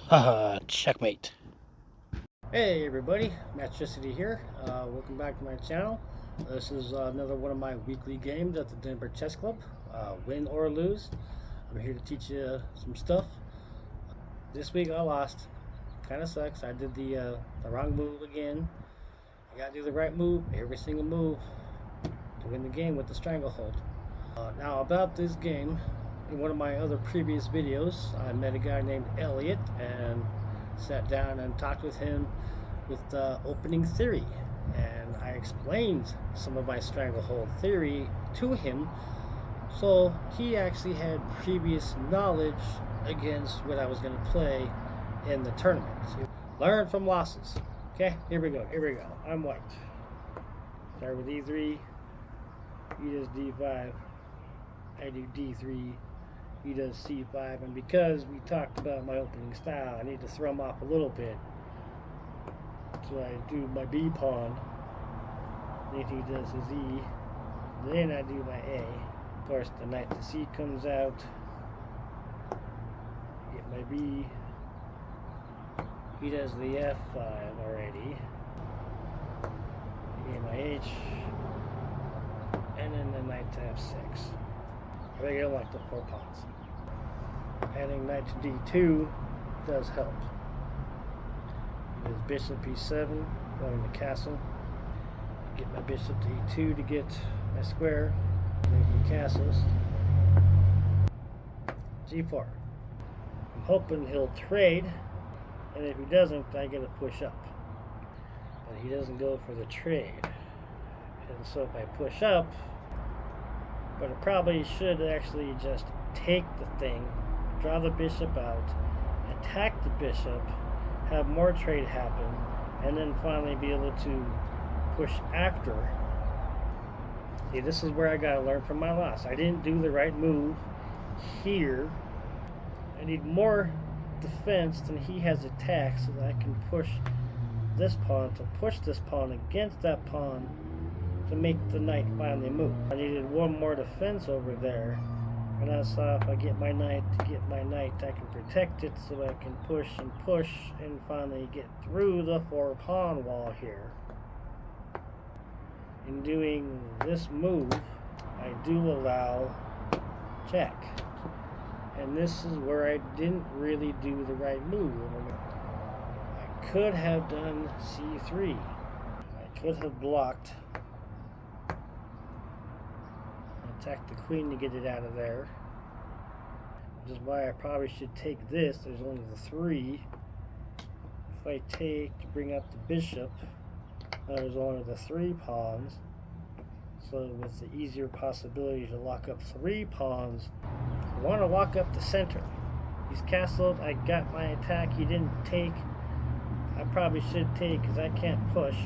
Haha, checkmate. Hey everybody, Matricity here. Welcome back to my channel. This is another one of my weekly games at the Denver Chess Club. Win or lose, I'm here to teach you some stuff. This week I lost. Kind of sucks. I did the wrong move again. You gotta do the right move, every single move, to win the game with the Stranglehold. Now about this game, in one of my other previous videos, I met a guy named Elliot and sat down and talked with him with opening theory, and I explained some of my Stranglehold theory to him, so he actually had previous knowledge against what I was going to play in the tournament. Learn from losses. Okay, here we go. I'm white. Start with e3. He does d5. I do d3. He does c5, and because we talked about my opening style, I need to throw him off a little bit. So I do my B pawn, then he does his E, then I do my A. Of course, the knight to C comes out, get my B, he does the F5 already, get my H, and then the knight to F6. I think I don't like the 4 pawns. Adding knight to D2 does help. Is bishop e7, going to castle. Get my bishop to e2 to get my square. Making castles. g4. I'm hoping he'll trade, and if he doesn't, I get a push up. But he doesn't go for the trade. And so if I push up, but I probably should actually just take the thing, draw the bishop out, attack the bishop, have more trade happen, and then finally be able to push after. See, this is where I gotta learn from my loss. I didn't do the right move here. I need more defense than he has attack so that I can push this pawn to push this pawn against that pawn to make the knight finally move. I needed one more defense over there. And I saw if I get my knight, I can protect it so I can push and finally get through the 4 pawn wall here. In doing this move, I do allow check. And this is where I didn't really do the right move. I could have done c3. I could have blocked. Attack the queen to get it out of there, which is why I probably should take this. There's only the 3. If I take to bring up the bishop, there's only the 3 pawns, so with the easier possibility to lock up 3 pawns, I want to lock up the center. He's castled, I got my attack, he didn't take. I probably should take because I can't push,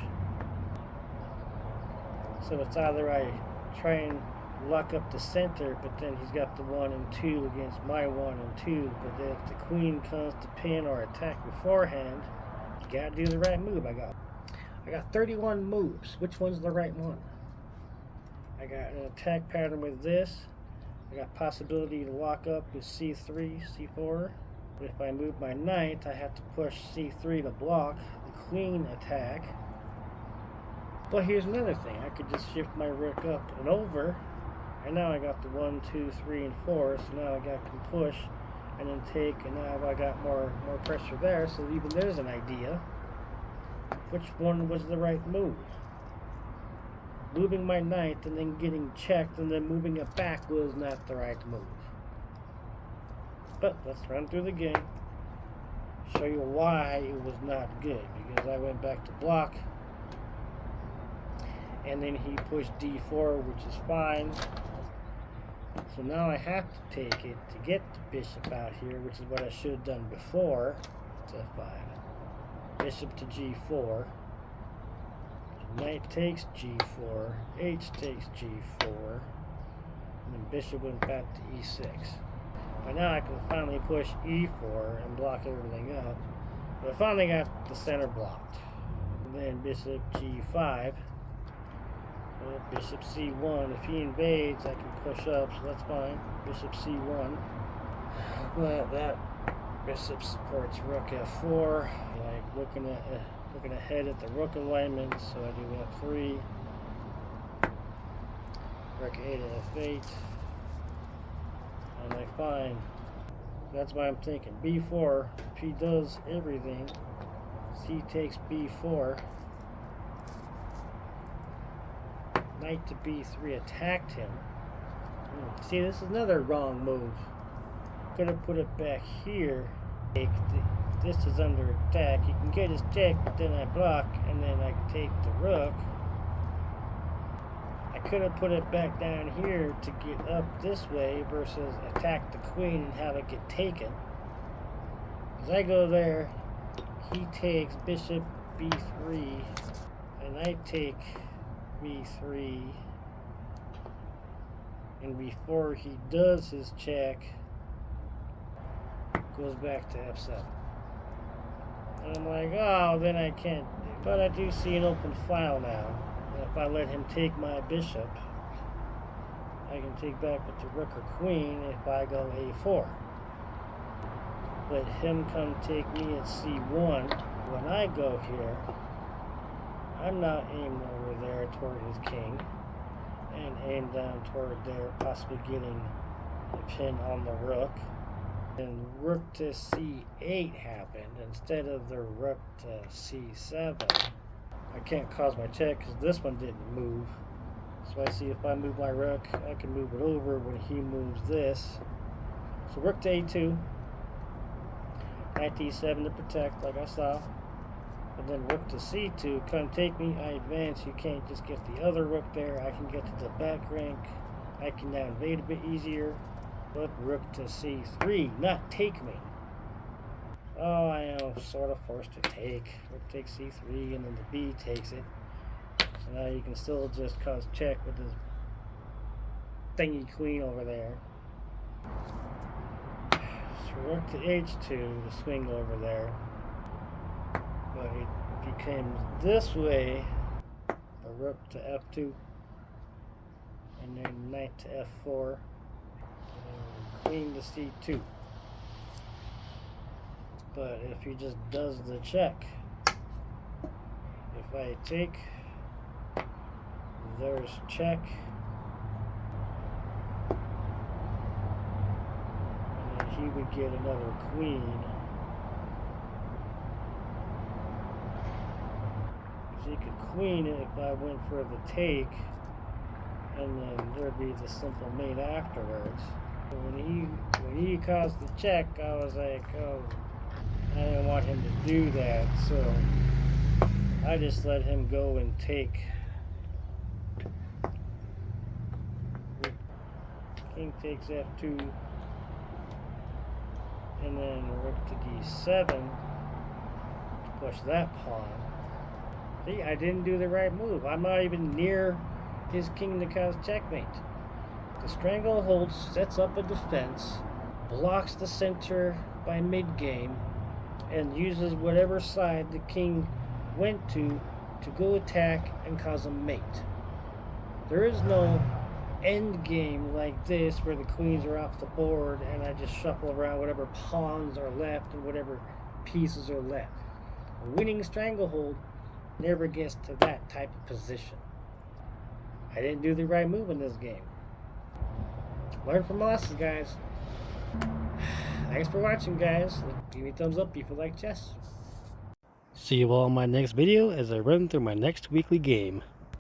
so it's either I try and lock up the center, but then he's got the 1 and 2 against my 1 and 2. But then if the queen comes to pin or attack beforehand, you gotta do the right move. I got 31 moves. Which one's the right one? I got an attack pattern with this. I got possibility to lock up with c3, c4. But if I move my knight, I have to push c3 to block the queen attack. But here's another thing. I could just shift my rook up and over. And now I got the 1, 2, 3, and 4, so now I can push and then take, and now I got more pressure there, so even there's an idea. Which one was the right move? Moving my knight and then getting checked and then moving it back was not the right move. But let's run through the game, show you why it was not good, because I went back to block, and then he pushed d4, which is fine. So now I have to take it to get the bishop out here, which is what I should have done before. F5. Bishop to g4. Knight takes g4. H takes g4. And then bishop went back to e6. But now I can finally push e4 and block everything up. But I finally got the center blocked. And then bishop g5. Bishop c1. If he invades, I can push up, so that's fine. Bishop c1. But that Bishop supports rook f4. Like looking ahead at the rook alignment, so I do f3. Rook a to f8. And I find that's why I'm thinking b4. If he does everything, c takes b4. Knight to b3 attacked him. See, this is another wrong move. Could have put it back here. This is under attack. He can get his check, but then I block, and then I can take the rook. I could have put it back down here to get up this way versus attack the queen and have it get taken. As I go there, he takes bishop b3, and I take b3. And before he does his check, goes back to f7. And I'm like, oh, then I can't. But I do see an open file now. And if I let him take my bishop, I can take back with the rook or queen if I go a4. Let him come take me at c1. When I go here, I'm not aiming over there toward his king, and aim down toward there, possibly getting a pin on the rook. And rook to c8 happened instead of the rook to c7. I can't cause my check because this one didn't move. So I see if I move my rook, I can move it over when he moves this. So rook to a2, knight to e7 to protect, like I saw. And then rook to c2, come take me, I advance. You can't just get the other rook there. I can get to the back rank. I can now invade a bit easier. But rook to c3, not take me. Oh, I am sort of forced to take. Rook takes c3, and then the b takes it. So now you can still just cause check with this thingy queen over there. So rook to h2 to swing over there. But it became this way, a rook to f2, and then knight to f4, and queen to c2. But if he just does the check, if I take, there's check, and then he would get another queen. He could queen it if I went for the take, and then there'd be the simple mate afterwards. So when he caused the check, I was like, oh, I didn't want him to do that, so I just let him go and take. King takes f2, and then rook to d7 to push that pawn. See, I didn't do the right move. I'm not even near his king to cause checkmate. The stranglehold sets up a defense, blocks the center by mid-game, and uses whatever side the king went to go attack and cause a mate. There is no end game like this where the queens are off the board and I just shuffle around whatever pawns are left and whatever pieces are left. A winning stranglehold never gets to that type of position. I didn't do the right move in this game. Learn from losses, guys. Thanks for watching, guys. Give me a thumbs up if you like chess. See you all in my next video as I run through my next weekly game.